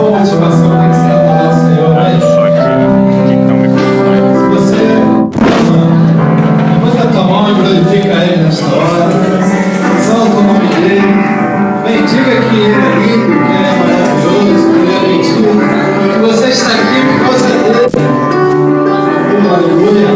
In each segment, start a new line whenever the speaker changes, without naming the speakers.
sua motivação tem que ser adorar o Senhor, né? Se você levanta a tua mão e glorifica Ele nesta hora, exalta o nome dEle, bendiga que Ele é lindo, que Ele é maravilhoso, que Ele é bendito, que você está aqui por causa dEle. Aleluia.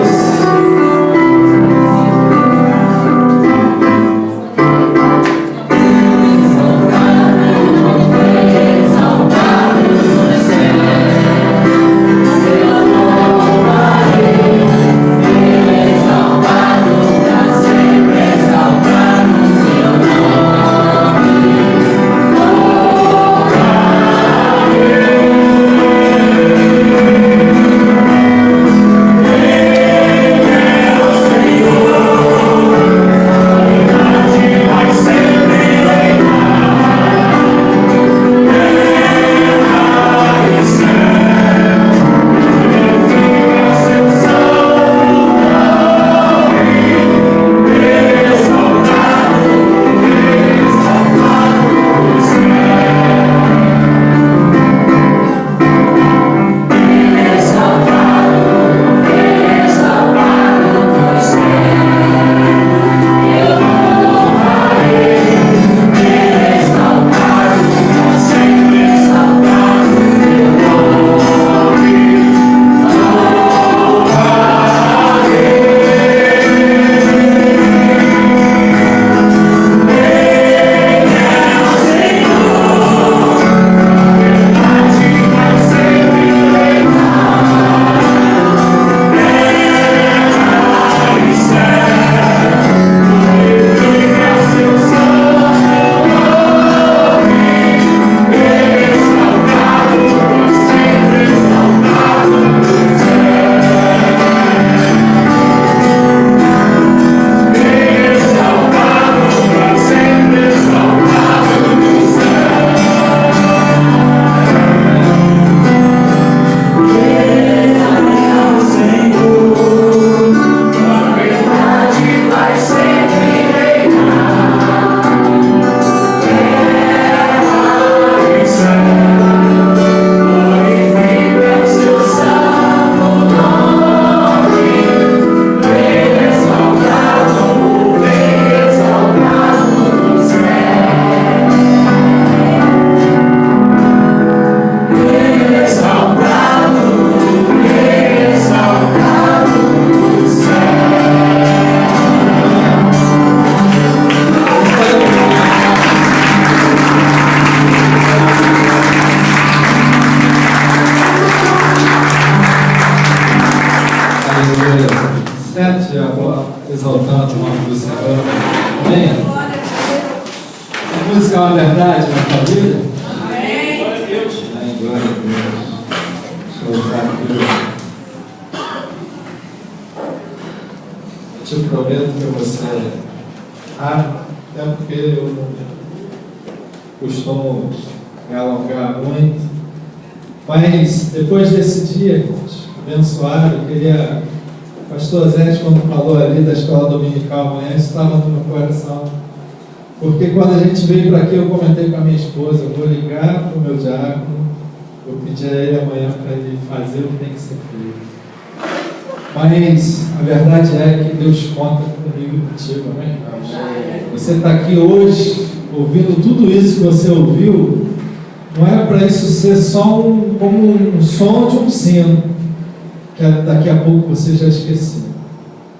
Exaltando o nome do Senhor. Amém? A música é uma verdade na tua vida?
Amém.
Glória a Deus. Amém. Glória a Deus. Deixa eu usar aqui. Eu te prometo que você até porque eu costumo me alongar muito. Mas depois desse dia, irmãos, abençoado, eu queria. Pastor Zé, quando falou ali da escola dominical amanhã, isso estava no meu coração. Porque quando a gente veio para aqui, eu comentei com a minha esposa, eu vou ligar para o meu diácono, eu pedi a ele amanhã para ele fazer o que tem que ser feito. Mas a verdade é que Deus conta comigo e contigo, amém? Você está aqui hoje, ouvindo tudo isso que você ouviu, não é para isso ser só como um som de um sino, que daqui a pouco você já esqueceu.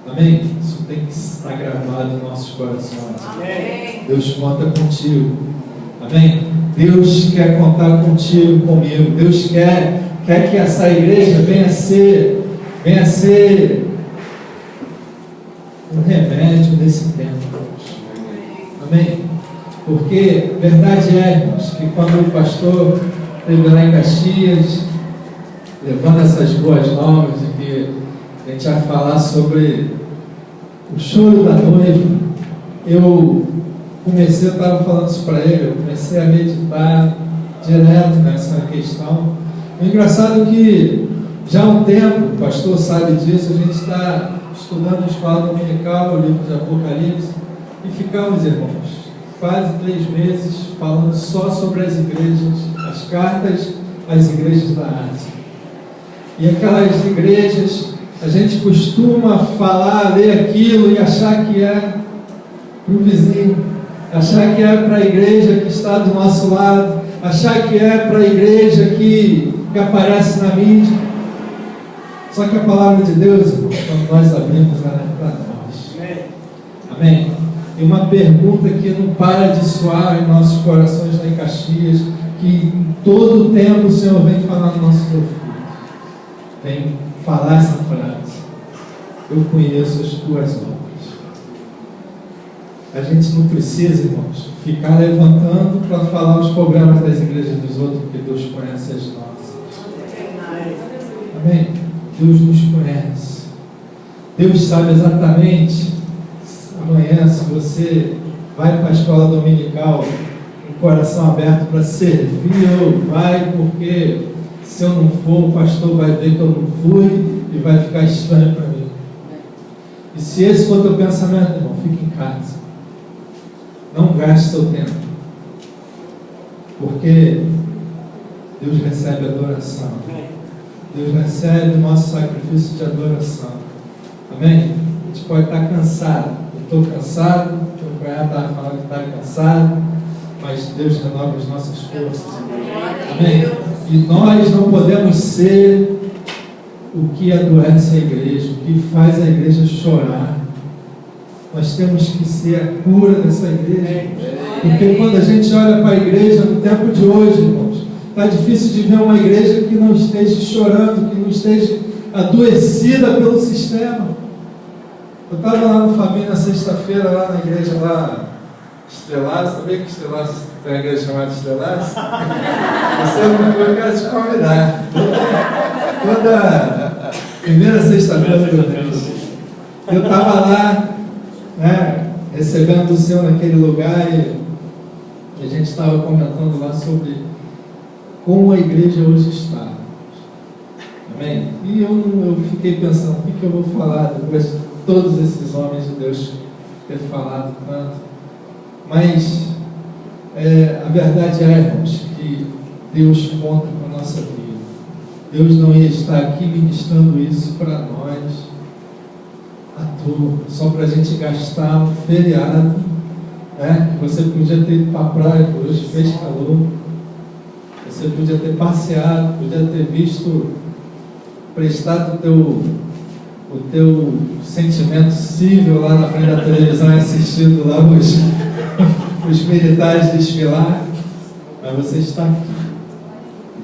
Amém? Isso tem que estar gravado em nossos corações.
Amém.
Deus conta contigo. Amém? Deus quer contar contigo, comigo. Deus quer que essa igreja venha a ser um remédio nesse tempo. Amém? Porque verdade é, irmãos, que quando o pastor esteve lá em Caxias, levando essas boas novas de que a gente vai falar sobre o choro da noiva, eu estava falando isso para ele, eu comecei a meditar direto nessa questão. O engraçado é que já há um tempo, o pastor sabe disso, a gente está estudando a escola dominical, o livro de Apocalipse, e ficamos, irmãos, quase 3 meses falando só sobre as igrejas, as cartas as igrejas da Ásia. E aquelas igrejas, a gente costuma falar, ler aquilo e achar que é para o vizinho, achar que é para a igreja que está do nosso lado, achar que é para a igreja que aparece na mídia. Só que a palavra de Deus, quando nós abrimos, ela é para nós. Amém? E uma pergunta que não para de soar em nossos corações lá em Caxias, que em todo o tempo o Senhor vem falar no nosso ouvido. Vem falar essa frase: eu conheço as tuas obras. A gente não precisa, irmãos, ficar levantando para falar os problemas das igrejas dos outros, porque Deus conhece as nossas. Amém? Deus nos conhece. Deus sabe exatamente. Amanhã, se você vai para a escola dominical com o coração aberto para servir, ou vai porque se eu não for, o pastor vai ver que eu não fui e vai ficar estranho para mim. E se esse for o teu pensamento, irmão, fique em casa. Não gaste seu tempo. Porque Deus recebe adoração. Deus recebe o nosso sacrifício de adoração. Amém? A gente pode estar cansado. Eu estou cansado, o cunhado estava falando que está cansado, mas Deus renova as nossas forças. Amém? E nós não podemos ser o que adoece a igreja, o que faz a igreja chorar. Nós temos que ser a cura dessa igreja. Porque quando a gente olha para a igreja no tempo de hoje, irmãos, está difícil de ver uma igreja que não esteja chorando, que não esteja adoecida pelo sistema. Eu estava lá no Família na sexta-feira, lá na igreja lá, Estrelaço. Sabia que Estrelaço tem uma igreja chamada Estrelaço? Você não foi, eu quero te convidar. Toda primeira sexta-feira eu estava lá, né, recebendo o Senhor naquele lugar, e a gente estava comentando lá sobre como a igreja hoje está. Amém? E eu fiquei pensando, o que eu vou falar depois de todos esses homens de Deus ter falado tanto? Mas a verdade é, irmãos, que Deus conta com a nossa vida. Deus não ia estar aqui ministrando isso para nós à toa, só para a gente gastar um feriado, né? Você podia ter ido para a praia, que hoje fez calor. Você podia ter passeado, podia ter visto, prestado o teu sentimento cível lá na frente da televisão e assistindo lá os militares desfilar, mas você está aqui.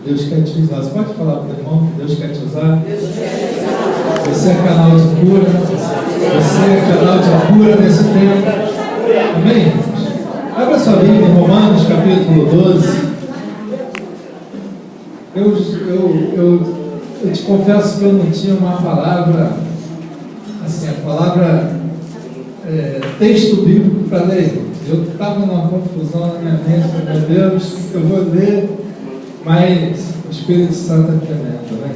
Deus quer te usar. Você pode falar para o irmão que Deus quer te usar? Você é canal de cura. Você é canal de cura nesse tempo. Amém? Abra sua Bíblia em Romanos capítulo 12. Eu te confesso que eu não tinha uma palavra, assim, a palavra texto bíblico para ler. Eu estava numa confusão na minha mente, meu Deus, eu vou ler, mas o Espírito Santo é tremendo, né?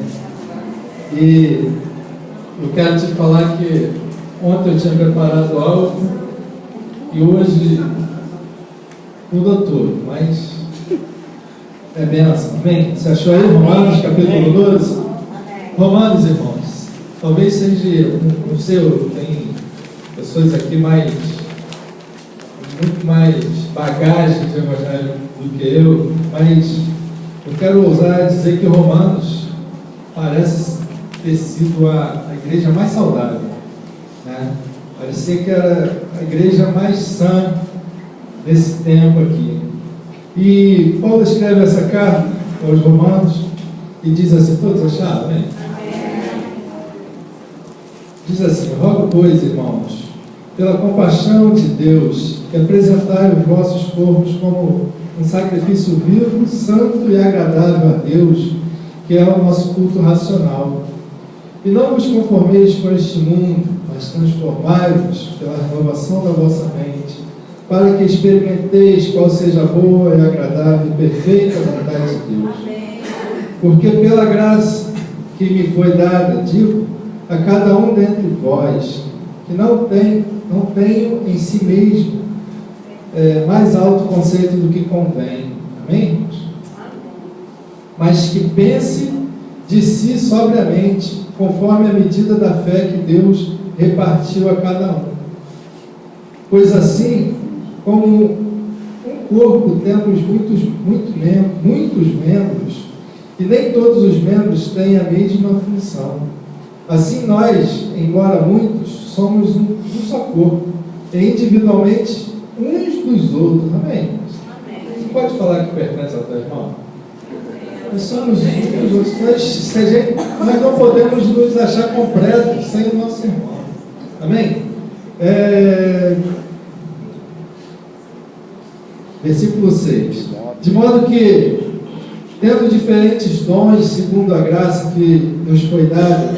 E eu quero te falar que ontem eu tinha preparado algo e hoje mudou tudo, mas é bênção. Amém? Você achou aí Romanos capítulo 12? Romanos, irmãos, talvez seja, não sei, tem pessoas aqui muito mais bagagem de evangelho do que eu, mas eu quero ousar dizer que Romanos parece ter sido a igreja mais saudável, né? Parecia que era a igreja mais sã desse tempo aqui. E Paulo escreve essa carta aos Romanos e diz assim, todos acharam, né? Diz assim: rogo, pois, irmãos, pela compaixão de Deus, que apresentai os vossos corpos como um sacrifício vivo, santo e agradável a Deus, que é o nosso culto racional. E não vos conformeis com este mundo, mas transformai-vos pela renovação da vossa mente, para que experimenteis qual seja a boa e agradável e perfeita vontade de Deus. Porque pela graça que me foi dada, digo a cada um dentre vós, que não tenho em si mesmo mais alto conceito do que convém. Amém? mas que pense de si sobriamente, conforme a medida da fé que Deus repartiu a cada um. Pois assim, como um corpo temos muitos membros, e nem todos os membros têm a mesma função. Assim nós, embora muitos, somos um só corpo, e individualmente uns dos outros. Amém? Você pode falar que pertence ao teu irmão? Nós somos uns dos outros. Nós não podemos nos achar completos sem o nosso irmão. Amém? Versículo 6. De modo que, tendo diferentes dons segundo a graça que nos foi dada,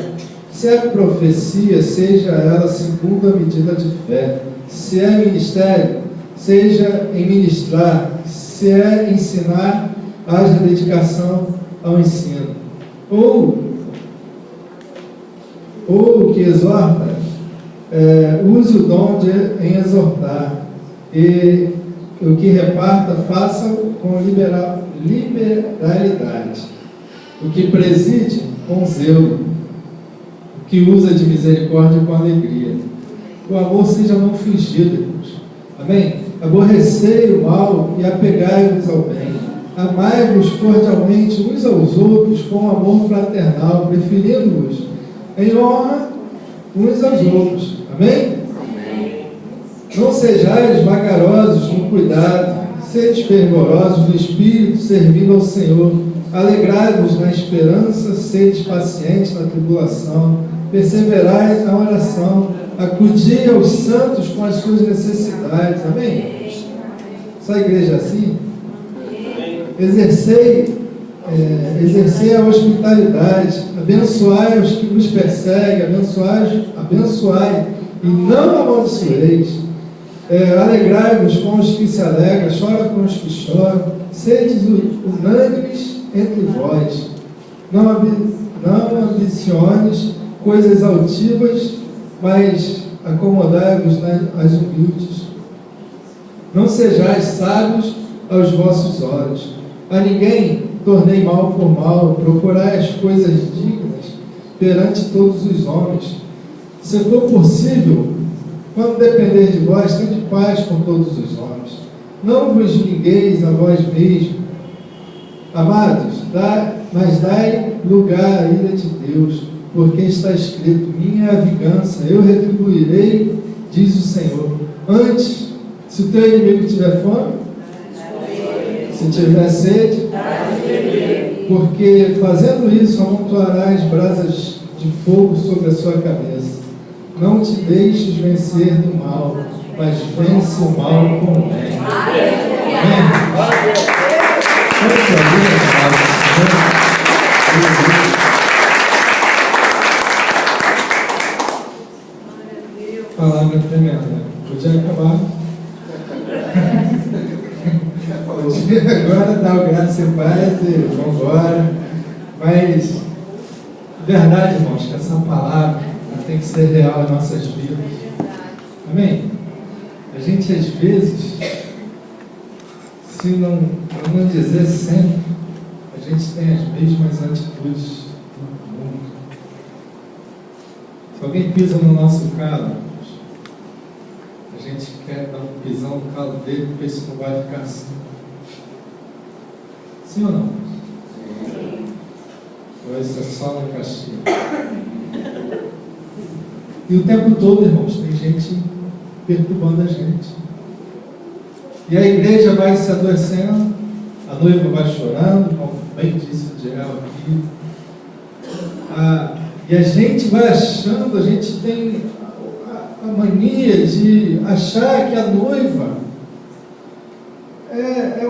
se é profecia, seja ela segundo a medida de fé. Se é ministério, seja em ministrar. Se é ensinar, haja dedicação ao ensino. Ou o que exorta, use o dom em exortar. E o que reparta, faça com liberalidade. O que preside, com zelo. O que usa de misericórdia, com alegria. O amor seja não fingido, irmãos. Amém? Aborrecei o mal e apegai-vos ao bem. Amai-vos cordialmente uns aos outros com amor fraternal, preferindo-vos em honra uns aos outros. Amém? Não sejais vagarosos no cuidado, sede fervorosos no espírito, servindo ao Senhor. Alegrai-vos na esperança, sede pacientes na tribulação, perseverai na oração, acudi aos santos com as suas necessidades. Amém? Essa igreja assim? Exercei a hospitalidade, abençoai os que vos perseguem, abençoai e não amaldiçoeis. Alegrai-vos com os que se alegram, chora com os que choram, sedes unânimes entre vós. Não ambiciones coisas altivas, mas acomodai-vos às humildes. Não sejais sábios aos vossos olhos. A ninguém tornei mal por mal, procurai as coisas dignas perante todos os homens. Se for possível, quando depender de vós, tende paz com todos os homens. Não vos vingueis a vós mesmos, amados, mas dai lugar à ira de Deus, porque está escrito: minha é a vingança, eu retribuirei, diz o Senhor. Antes, se o teu inimigo tiver fome, se tiver sede, porque fazendo isso amontoarás brasas de fogo sobre a sua cabeça. Não te deixes vencer do mal, mas vence o mal com o bem. Amém? Palavra tremenda. Podia acabar. Agora dá o graça e paz e vamos embora. Mas, verdade, irmãos, que essa palavra tem que ser real em nossas vidas. Amém? A gente, às vezes, se não dizer sempre, a gente tem as mesmas atitudes no mundo. Se alguém pisa no nosso calo, a gente quer dar um pisão no calo dele, porque isso não vai ficar assim. Sim ou não? Sim. Ou isso é só no castigo? E o tempo todo, irmãos, tem gente perturbando a gente. E a igreja vai se adoecendo, a noiva vai chorando, como bem disse o Geraldo aqui. E a gente vai achando, a gente tem a mania de achar que a noiva é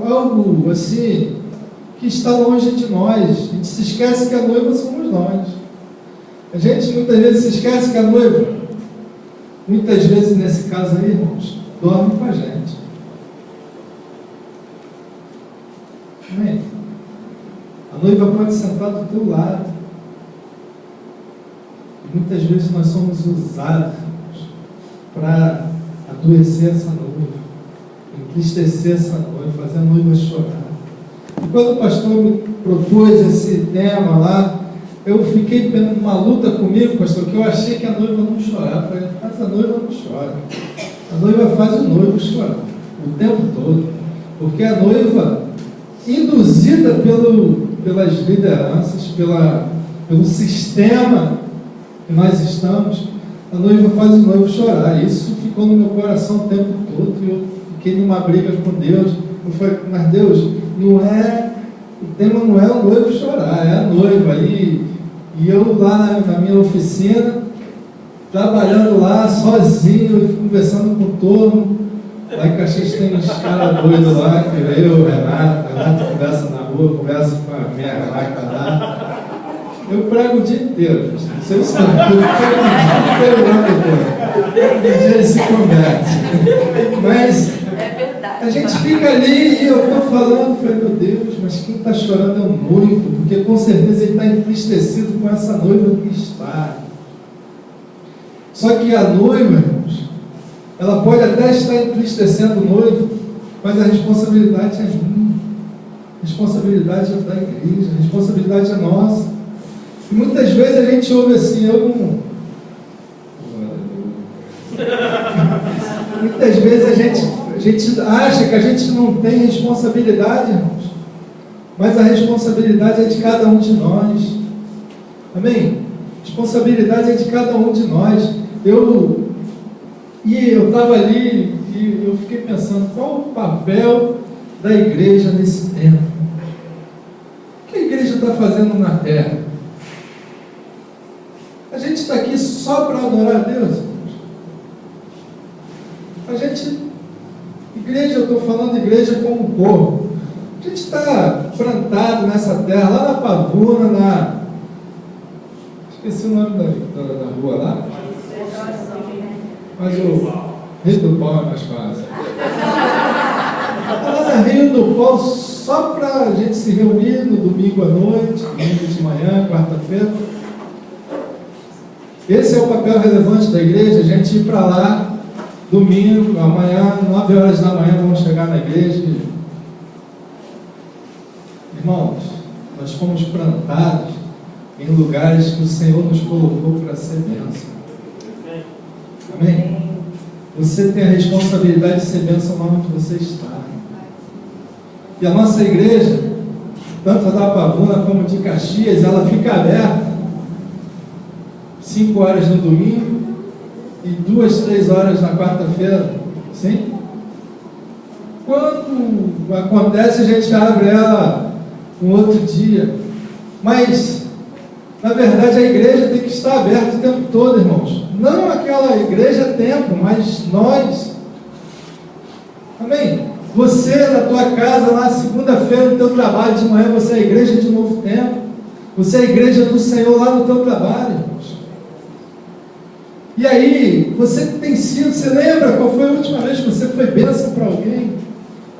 algo assim que está longe de nós. A gente se esquece que a noiva somos nós. A gente muitas vezes se esquece que a noiva, muitas vezes nesse caso aí, irmãos, dorme com a gente. Amém? A noiva pode sentar do teu lado. E muitas vezes nós somos usados para adoecer essa noiva, entristecer essa noiva, fazer a noiva chorar. E quando o pastor me propôs esse tema lá, eu fiquei numa luta comigo, pastor, que eu achei que a noiva não chorava. Eu falei, mas a noiva não chora. A noiva faz o noivo chorar o tempo todo. Porque a noiva, induzida pelas lideranças, pelo sistema que nós estamos, a noiva faz o noivo chorar. Isso ficou no meu coração o tempo todo. E eu fiquei numa briga com Deus. Eu falei, mas Deus, o tema não é o noivo chorar, é a noiva. E eu lá na minha oficina, trabalhando lá sozinho, conversando com o turno. Lá em Caxias tem uns caras doidos lá, que eu, Renato conversa na rua, conversa com a minha Renato lá. Eu prego o dia inteiro, vocês sabem, um dia ele se converte. Mas a gente fica ali e eu estou falando, falei, meu Deus, mas quem está chorando é o noivo, porque com certeza ele está entristecido com essa noiva que está. Só que a noiva, irmãos, ela pode até estar entristecendo o noivo, mas a responsabilidade é minha, a responsabilidade é da igreja, a responsabilidade é nossa. E muitas vezes a gente ouve assim, muitas vezes a gente acha que a gente não tem responsabilidade, irmãos, mas a responsabilidade é de cada um de nós. Amém? A responsabilidade é de cada um de nós. Eu estava ali e eu fiquei pensando, qual o papel da igreja nesse tempo? O que a igreja está fazendo na terra? A gente está aqui só para adorar a Deus? A gente, igreja, eu estou falando de igreja como corpo. A gente está plantado nessa terra, lá na Pavuna, esqueci o nome da rua lá. Mas o Rio do Pau é mais fácil. Lá na Rio do Pau, só para a gente se reunir no domingo à noite, domingo de manhã, quarta-feira. Esse é o papel relevante da igreja, a gente ir para lá, domingo, amanhã, 9 horas da manhã, vamos chegar na igreja. Irmãos, nós fomos plantados em lugares que o Senhor nos colocou para ser bênção. Amém? Você tem a responsabilidade de ser bênção lá onde você está. E a nossa igreja, tanto da Pavuna como de Caxias, ela fica aberta 5 horas no domingo e 2, 3 horas na quarta-feira. Sim? Quando acontece, a gente abre ela um outro dia. Mas, na verdade, a igreja tem que estar aberta o tempo todo, irmãos. Não aquela igreja templo, mas nós. Amém? Você na tua casa, lá segunda-feira, no teu trabalho de manhã, você é a igreja de Novo Tempo. Você é a igreja do Senhor lá no teu trabalho, irmãos. E aí, você tem sido, você lembra qual foi a última vez que você foi bênção para alguém?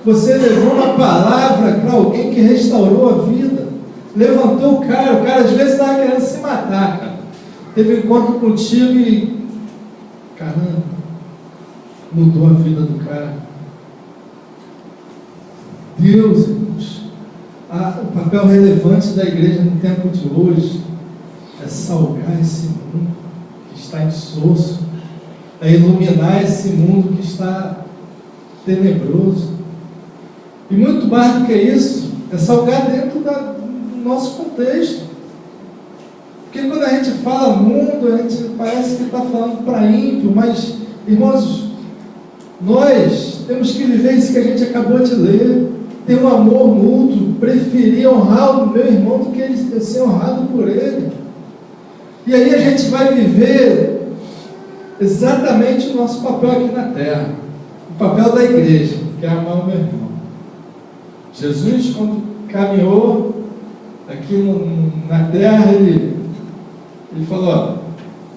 Você levou uma palavra para alguém que restaurou a vida, levantou o cara às vezes estava querendo se matar, cara. Teve um encontro contigo e, caramba, mudou a vida do cara. Deus, irmãos, o papel relevante da igreja no tempo de hoje é salgar esse mundo que está insosso, é iluminar esse mundo que está tenebroso. E muito mais do que isso, é salgar dentro do nosso contexto. Porque quando a gente fala mundo, a gente parece que está falando para ímpio, mas, irmãos, nós temos que viver isso que a gente acabou de ler, ter um amor mútuo, preferir honrar o meu irmão do que ele ser honrado por ele. E aí a gente vai viver exatamente o nosso papel aqui na terra, o papel da igreja, que é amar o meu irmão. Jesus, quando caminhou aqui na terra, ele falou, ó,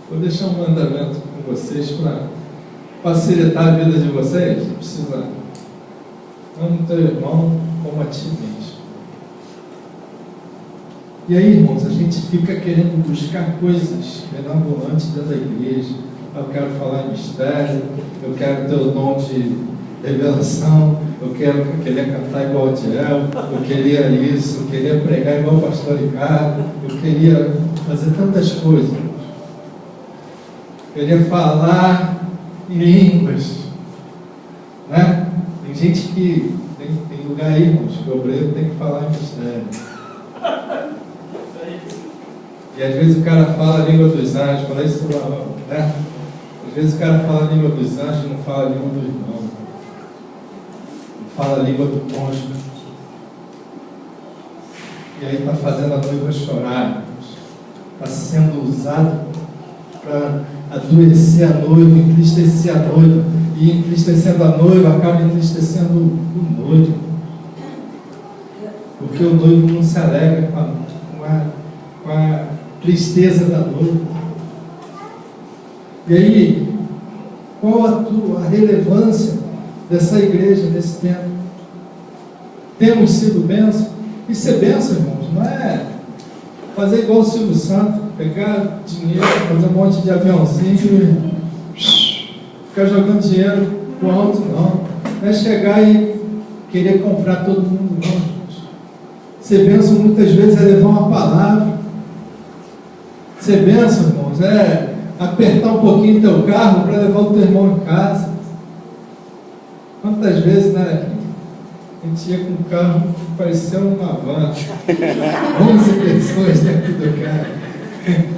vou deixar um mandamento com vocês para facilitar a vida de vocês. Não precisa, ame teu irmão como a ti mesmo. E aí, irmãos, a gente fica querendo buscar coisas mirabolantes dentro da igreja. Eu quero falar em mistério, eu quero ter o dom de revelação, eu queria cantar igual o Tiel, eu queria isso, eu queria pregar igual o pastor Ricardo, eu queria fazer tantas coisas. Eu queria falar em línguas, né? Tem gente que tem lugar aí, irmãos, que o obreiro tem que falar em mistério. E às vezes o cara fala a língua dos anjos, fala isso lá, né? Às vezes o cara fala a língua dos anjos e não fala a língua do irmão. Não fala a língua do cônjuge. E aí está fazendo a noiva chorar. Está sendo usado para adoecer a noiva, entristecer a noiva. E entristecendo a noiva, acaba entristecendo o noivo. Porque o noivo não se alegra com a tristeza da noiva. E aí, qual a relevância dessa igreja nesse tempo? Temos sido bênção? E ser bênção, irmãos, não é fazer igual o Silvio Santos, pegar dinheiro, fazer um monte de aviãozinho e ficar jogando dinheiro pro alto, não. Não é chegar e querer comprar todo mundo, não, irmãos. Ser bênção muitas vezes é levar uma palavra. Ser bênção, irmãos, é apertar um pouquinho o teu carro para levar o teu irmão em casa. Quantas vezes, né? A gente ia com um carro que parecia uma van. 11 pessoas dentro do carro.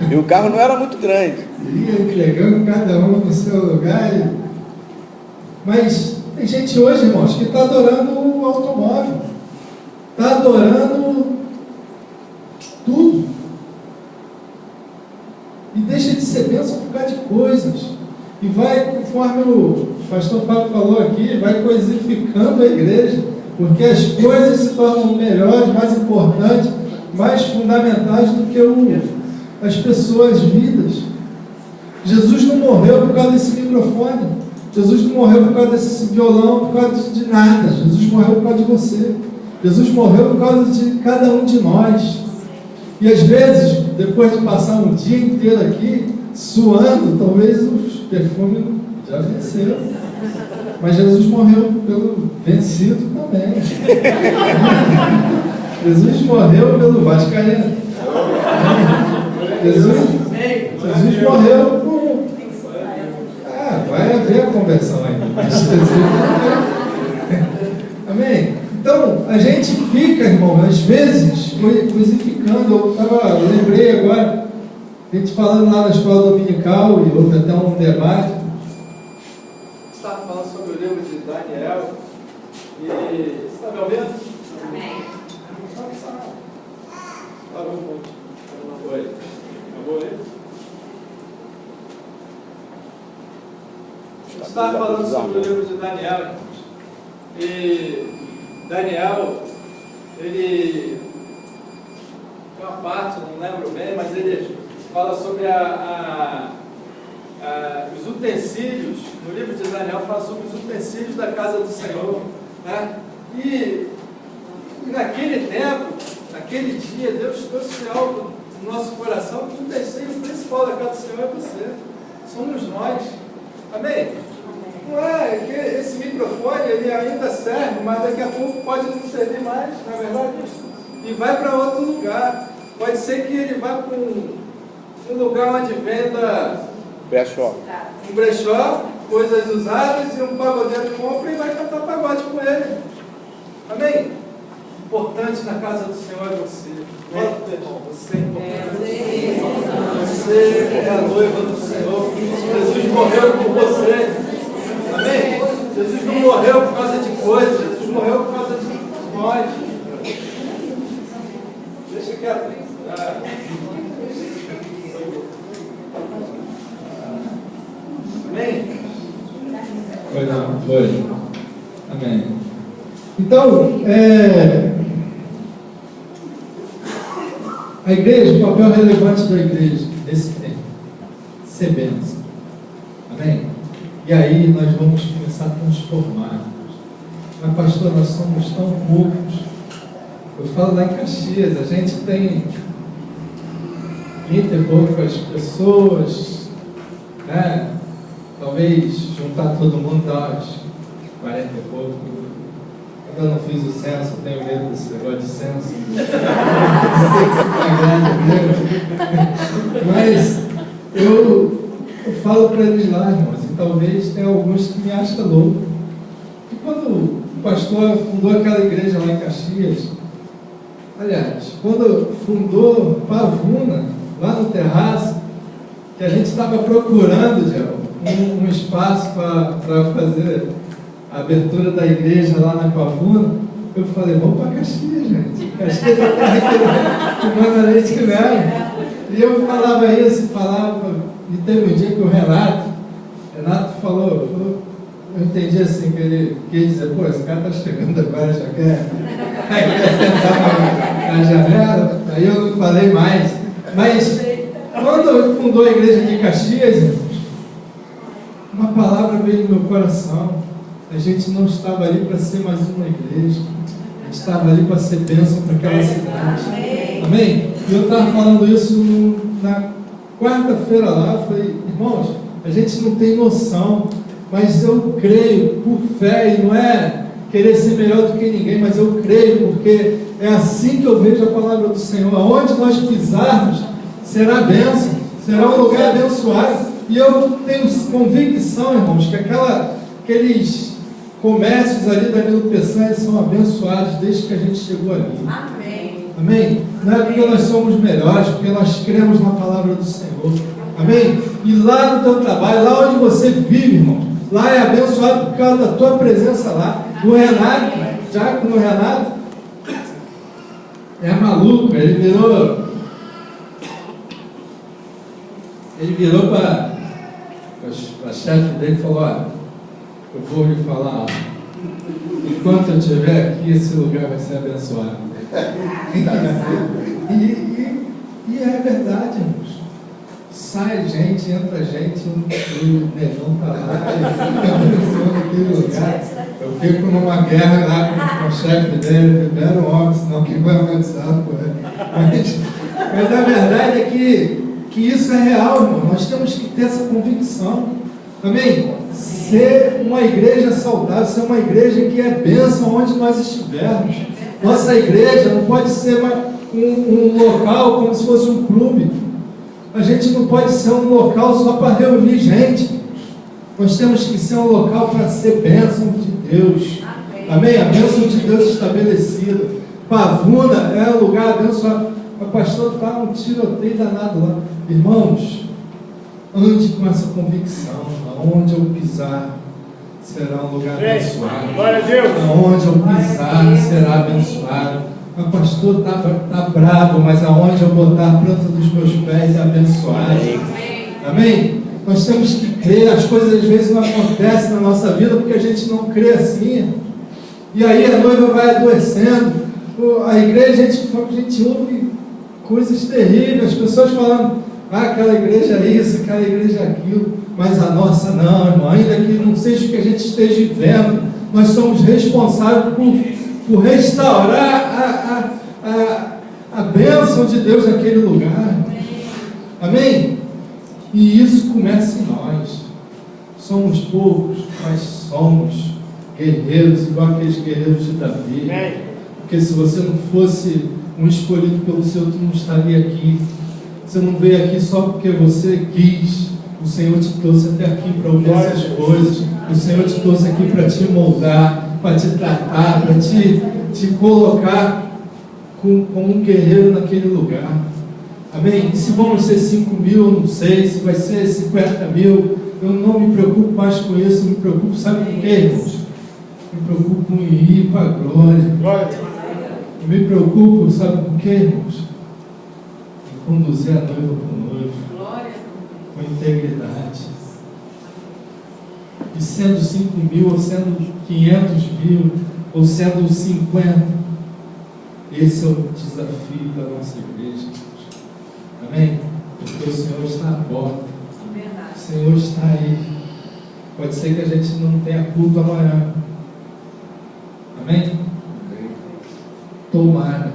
E o carro não era muito grande.
Ia entregando cada um no seu lugar. Mas tem gente hoje, irmãos, que está adorando o automóvel. Está adorando tudo. E deixa de ser bênção por causa de coisas. E vai, conforme o pastor Fábio falou aqui, vai coisificando a igreja. Porque as coisas se tornam melhores, mais importantes, mais fundamentais do que as pessoas vidas. Jesus não morreu por causa desse microfone. Jesus não morreu por causa desse violão, por causa de nada. Jesus morreu por causa de você. Jesus morreu por causa de cada um de nós. E às vezes, depois de passar um dia inteiro aqui, suando, talvez os perfumes já venceram. Mas Jesus morreu pelo vencido também. Jesus morreu pelo vascaíno. Jesus morreu por... vai haver a conversão ainda. Mas Jesus amém? Então, a gente fica, irmão, às vezes, coisificando. Eu lembrei agora, a gente falando lá na escola dominical, e houve até um debate. Estava falando sobre o livro de Daniel. E você está me ouvindo? Amém. Parou um pouco. Foi. Acabou aí? A gente estava falando sobre o livro de Daniel, irmãos. E Daniel, ele tem uma parte, não lembro bem, mas ele fala sobre os utensílios. No livro de Daniel fala sobre os utensílios da casa do Senhor, né? E naquele tempo, naquele dia, Deus trouxe algo no nosso coração, que o utensílio principal da casa do Senhor é você, somos nós. Amém? Não é que esse microfone ele ainda serve, mas daqui a pouco pode não servir mais, na verdade, e vai para outro lugar. Pode ser que ele vá para um lugar onde venda um brechó, coisas usadas, e um pagodeiro compra e vai cantar pagode com ele. Amém? Importante na casa do Senhor é você. Irmão, você é importante. Você é a noiva do Senhor. Jesus morreu por você. Amém? Jesus não morreu por causa de coisas, Jesus morreu por causa de nós. Deixa quieto. Amém? Foi não, foi. Amém. Então, a igreja, o papel relevante da igreja nesse tempo, ser bênção. Amém? E aí nós vamos começar a transformar. Mas pastor, nós somos tão poucos. Eu falo lá em Caxias, a gente tem 30 e poucas pessoas, né? Talvez juntar todo mundo dá 40 e pouco. Ainda não fiz o censo, tenho medo desse negócio de censo. Mas eu falo para eles lá, irmãos, e talvez tenha alguns que me acham louco. E quando o pastor fundou aquela igreja lá em Caxias, aliás, quando fundou Pavuna, lá no terraço, que a gente estava procurando, um espaço para fazer a abertura da igreja lá na Pavuna, eu falei, vamos para Caxias, gente. Caxias é a terra que manda leite que mel. E eu falava isso, e teve um dia que o Renato falou, eu entendi assim, que ele quis dizer, pô, esse cara está chegando agora, já quer sentar na janela. Aí eu não falei mais. Mas quando fundou a igreja de Caxias, uma palavra veio no meu coração. A gente não estava ali para ser mais uma igreja, a gente estava ali para ser bênção para aquela cidade. Amém? E eu estava falando isso na quarta-feira lá. Eu falei, irmãos, a gente não tem noção, mas eu creio por fé, e não é querer ser melhor do que ninguém, mas eu creio porque é assim que eu vejo a palavra do Senhor. Aonde nós pisarmos será bênção, será um lugar abençoado. E eu tenho convicção, irmãos, que aqueles comércios ali da Nilo Peçanha são abençoados desde que a gente chegou ali.
Amém.
Amém? Não é porque nós somos melhores, porque nós cremos na palavra do Senhor. Amém? E lá no teu trabalho, lá onde você vive, irmão, lá é abençoado por causa da tua presença lá. O Renato, Diácono Renato, é maluco, ele virou para a chefe dele e falou, olha, eu vou lhe falar, enquanto eu estiver aqui, esse lugar vai ser abençoado. E é verdade, irmãos. Sai gente, entra gente, o negão está lá, ele fica abençoando aquele lugar. Eu fico numa guerra lá com o chefe dele, libera o homem, senão quem vai abençoar por ele. Mas a verdade é que isso é real, irmão. Nós temos que ter essa convicção. Amém? Ser uma igreja saudável, ser uma igreja que é bênção onde nós estivermos. Nossa igreja não pode ser um local como se fosse um clube. A gente não pode ser um local só para reunir gente. Nós temos que ser um local para ser bênção de Deus. Amém? A bênção de Deus estabelecida. Pavuna é um lugar abençoado. O pastor está um tiroteio danado lá. Irmãos, ande com essa convicção. Aonde eu pisar será um lugar abençoado.
Glória a Deus.
Aonde eu pisar será abençoado. O pastor está bravo, mas aonde eu botar a planta dos meus pés é abençoado. Amém? Nós temos que crer. As coisas às vezes não acontecem na nossa vida porque a gente não crê assim. E aí a noiva vai adoecendo. A igreja, a gente ouve coisas terríveis, as pessoas falando, aquela igreja é isso, aquela igreja é aquilo, mas a nossa não, irmão. Ainda que não seja o que a gente esteja vivendo, nós somos responsáveis por restaurar a bênção de Deus naquele lugar. Amém? E isso começa em nós. Somos poucos, mas somos guerreiros, igual aqueles guerreiros de Davi. Porque se você não fosse um escolhido pelo Senhor, tu não estaria aqui. Você não veio aqui só porque você quis. O Senhor te trouxe até aqui para ouvir essas coisas. O Senhor te trouxe aqui para te moldar, para te tratar, para te colocar como um guerreiro naquele lugar. Amém? E se vamos ser 5 mil, eu não sei. Se vai ser 50 mil, eu não me preocupo mais com isso. Eu me preocupo, sabe com o que, irmãos? Me preocupo em ir para a glória. Eu me preocupo, sabe com o que, irmãos? Em conduzir a noiva para o noivo. Com integridade. E sendo 5 mil, ou sendo 500 mil, ou sendo 50, esse é o desafio da nossa igreja. Amém? Porque o Senhor está à porta. O Senhor está aí. Pode ser que a gente não tenha culto amanhã. Amém? Tomara.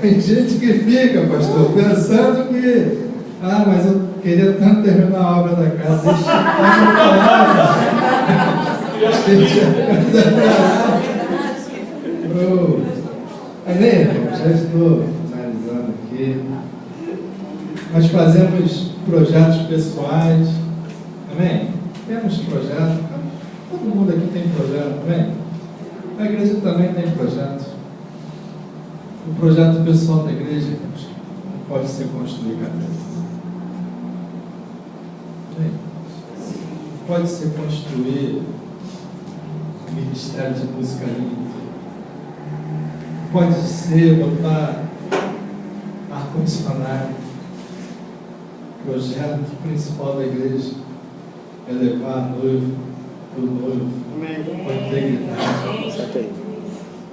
Tem gente que fica, pastor, pensando que mas eu queria tanto terminar a obra da casa, deixa amém, irmão? Já estou finalizando aqui. Nós fazemos projetos pessoais, amém? Temos projetos, todo mundo aqui tem projeto, amém? A igreja também tem projetos. O projeto pessoal da igreja não pode ser construído cada vez. Pode ser construir um ministério de música limpa. Pode ser botar ar-condicionado. O projeto principal da igreja é levar a noiva, o noivo, com integridade,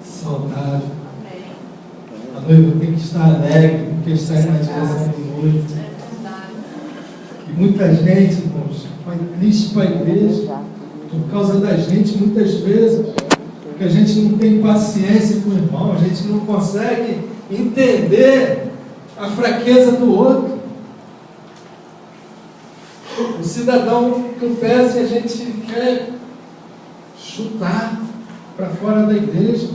saudável. A noiva tem que estar alegre, porque está na direção do noivo. E muita gente, irmãos, vai triste para a igreja por causa da gente, muitas vezes, porque a gente não tem paciência com o irmão, a gente não consegue entender a fraqueza do outro. O cidadão tropeça e a gente quer chutar para fora da igreja.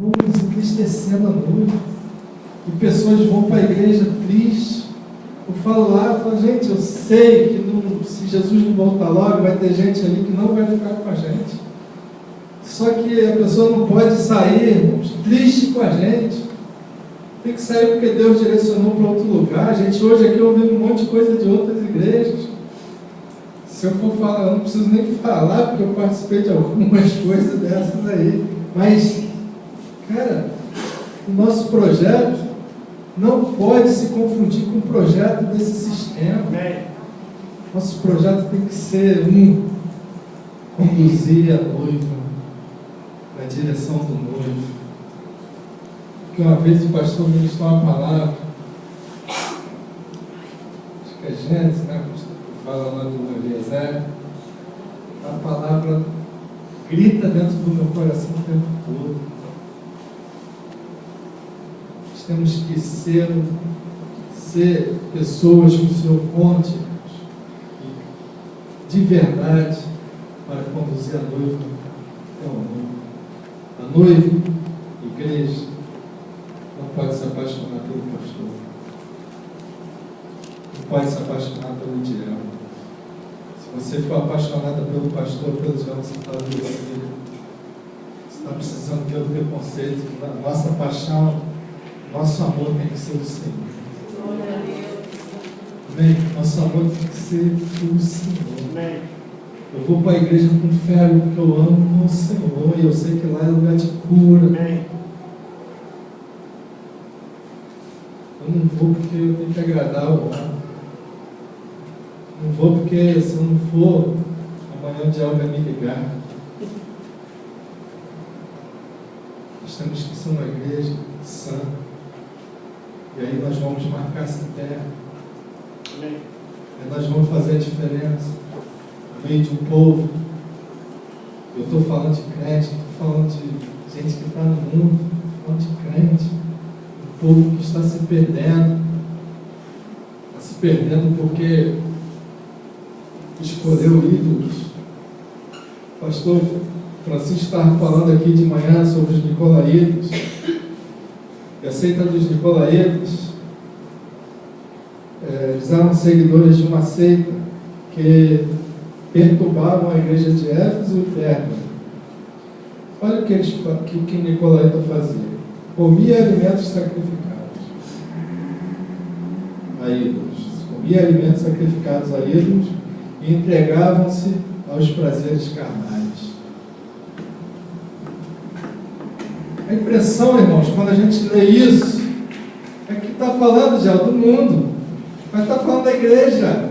Vamos entristecendo a noiva. E pessoas vão para a igreja tristes. Eu falo lá, eu falo, gente, eu sei que não, se Jesus não voltar logo, vai ter gente ali que não vai ficar com a gente. Só que a pessoa não pode sair, irmãos, triste com a gente. Tem que sair porque Deus direcionou para outro lugar. A gente hoje aqui ouvindo um monte de coisa de outras igrejas. Se eu for falar, eu não preciso nem falar, porque eu participei de algumas coisas dessas aí. Mas, cara, o nosso projeto não pode se confundir com o projeto desse sistema. Nosso projeto tem que ser conduzir a noiva na direção do noivo. Porque uma vez o pastor ministrou uma palavra, acho que é Gênesis, né? Fala lá do Eliezer, a palavra grita dentro do meu coração o tempo todo. Nós temos que ser pessoas que o Senhor conte de verdade para conduzir a noiva até o noivo. A noiva, igreja, não pode se apaixonar pelo pastor. Não pode se apaixonar pelo diabo. Se você for apaixonada pelo pastor, pelo diabo, você está doido. Você está precisando ter o preconceito. Nossa paixão, nosso amor tem que ser o Senhor. Amém? Nosso amor tem que ser o Senhor. Amém? Eu vou para a igreja com fé, porque eu amo o Senhor e eu sei que lá é lugar de cura. Amém? Eu não vou porque eu tenho que agradar o homem. Não vou porque se eu não for, amanhã o diabo vai me ligar. Nós temos que ser uma igreja sã. E aí nós vamos marcar essa terra. Amém. E nós vamos fazer a diferença no meio de um povo. Eu estou falando de crente, estou falando de gente que está no mundo, estou falando de crente. Um povo que está se perdendo. Está se perdendo porque escolheu ídolos. O pastor Francisco estava falando aqui de manhã sobre os nicolaítas. E a seita dos nicolaítas, eles eram seguidores de uma seita que perturbavam a igreja de Éfeso e Pérgamo. Olha o que Nicolaíta fazia. Comia alimentos sacrificados a ídolos. Comia alimentos sacrificados a ídolos e entregavam-se aos prazeres carnais. A impressão, irmãos, quando a gente lê isso, é que está falando já do mundo, mas está falando da igreja.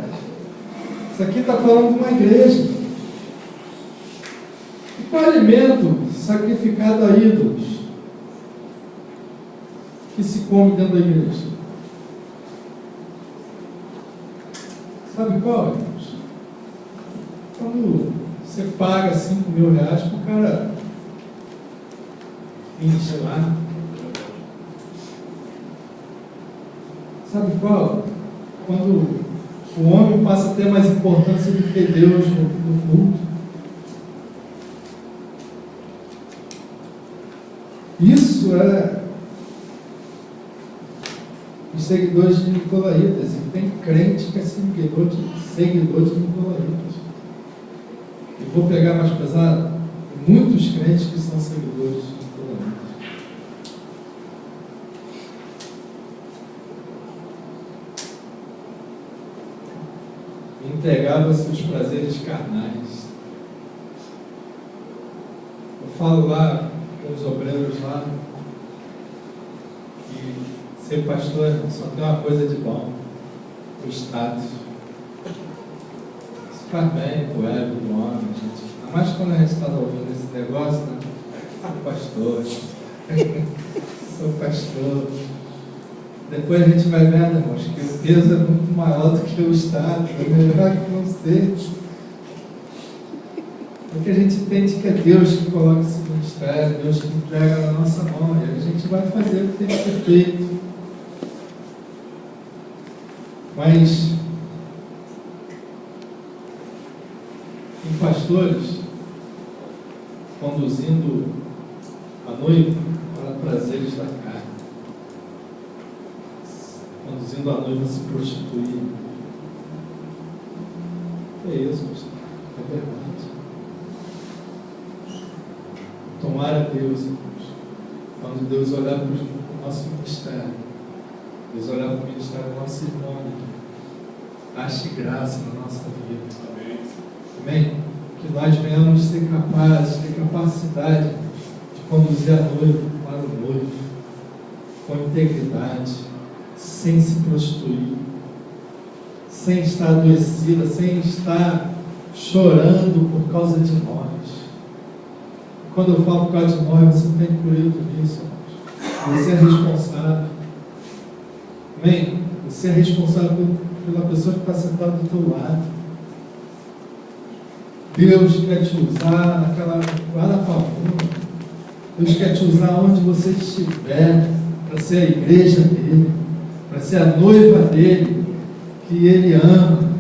Isso aqui está falando de uma igreja. E qual alimento sacrificado a ídolos que se come dentro da igreja? Sabe qual, irmãos? Quando você paga 5 mil reais para o cara encher lá, Sabe qual? Quando o homem passa a ter mais importância do que Deus no culto. Isso é os seguidores de Nicolaítas. E tem crente que é seguidor de Nicolaítas. E vou pegar mais pesado. Muitos crentes que são seguidores de Nicolaítas. Entregava-se os prazeres carnais. Eu falo lá com os obreiros lá que ser pastor só tem uma coisa de bom: o status. Isso faz bem pro ego do homem, gente. Ainda mais quando a gente está ouvindo esse negócio, né? Sou pastor, sou pastor. Depois a gente vai vendo, irmãos, que o peso é muito maior do que o status. É melhor que não seja. Porque a gente entende que é Deus que coloca esse ministério, Deus que entrega na nossa mão, e a gente vai fazer o que tem que ser feito. Mas, em pastores, conduzindo a noiva para prazeres da carne, conduzindo a noiva a se prostituir. É isso, pastor. É verdade. Tomara Deus, irmãos, quando Deus olhar para o nosso ministério, Deus olhar para o ministério do nosso irmão, ache graça na nossa vida. Amém? Que nós venhamos ser capazes, ter capacidade de conduzir a noiva para o noivo, com integridade, sem se prostituir, sem estar adoecida, sem estar chorando por causa de nós. Quando eu falo por causa de nós, você está incluído nisso, irmãos. Você é responsável. Amém? Você é responsável pela pessoa que está sentada do teu lado. Deus quer te usar lá na palma. Deus quer te usar onde você estiver, para ser a igreja dele, para ser a noiva dele, que ele ama.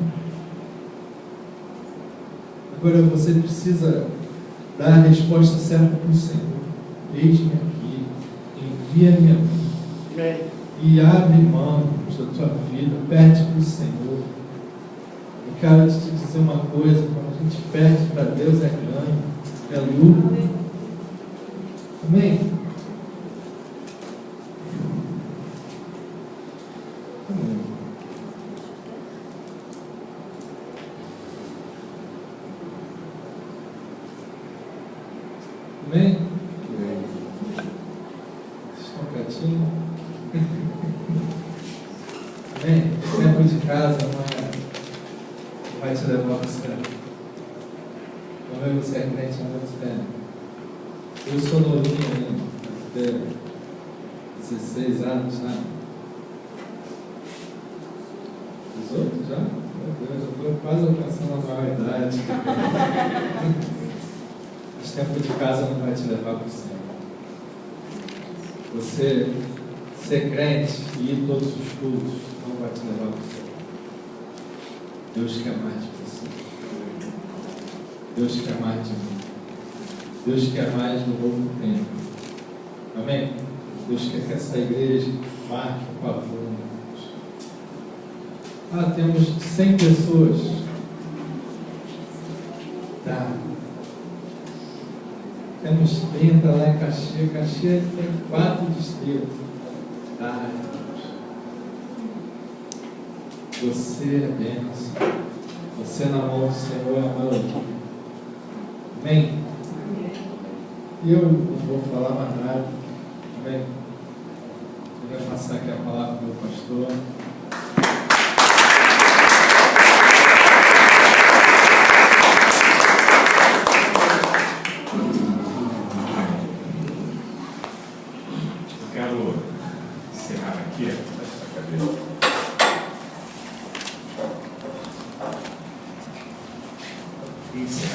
Agora você precisa dar a resposta certa para o Senhor. Eis-me aqui, envia-me a mim. E abre mão da tua vida, perde para o Senhor. Eu quero te dizer uma coisa: quando a gente perde para Deus, é ganho, é lucro. Amém? Amém. Amém? Estão quietinhos? Amém? O tempo de casa não vai te levar para o céu. Não você é crente, não você é. Eu sou novinho ainda, até 16 anos, né? 18 já? Meu Deus, eu estou quase alcançando a maioridade. Mas tempo de casa não vai te levar para o céu. Você ser crente e ir todos os cultos não vai te levar para o céu. Deus quer mais de você. Deus quer mais de mim. Deus quer mais do novo tempo. Amém? Deus quer que essa igreja marque o pavor. Temos 100 pessoas. Tá. Temos 30 lá em Caxias. Caxias tem 4 distritos. Tá. Você é bênção. Você na mão do Senhor é amado. Amém? Eu não vou falar mais nada. Amém? Eu vou passar aqui a palavra para o pastor.
Eu quero encerrar aqui essa cadeira. Encerrar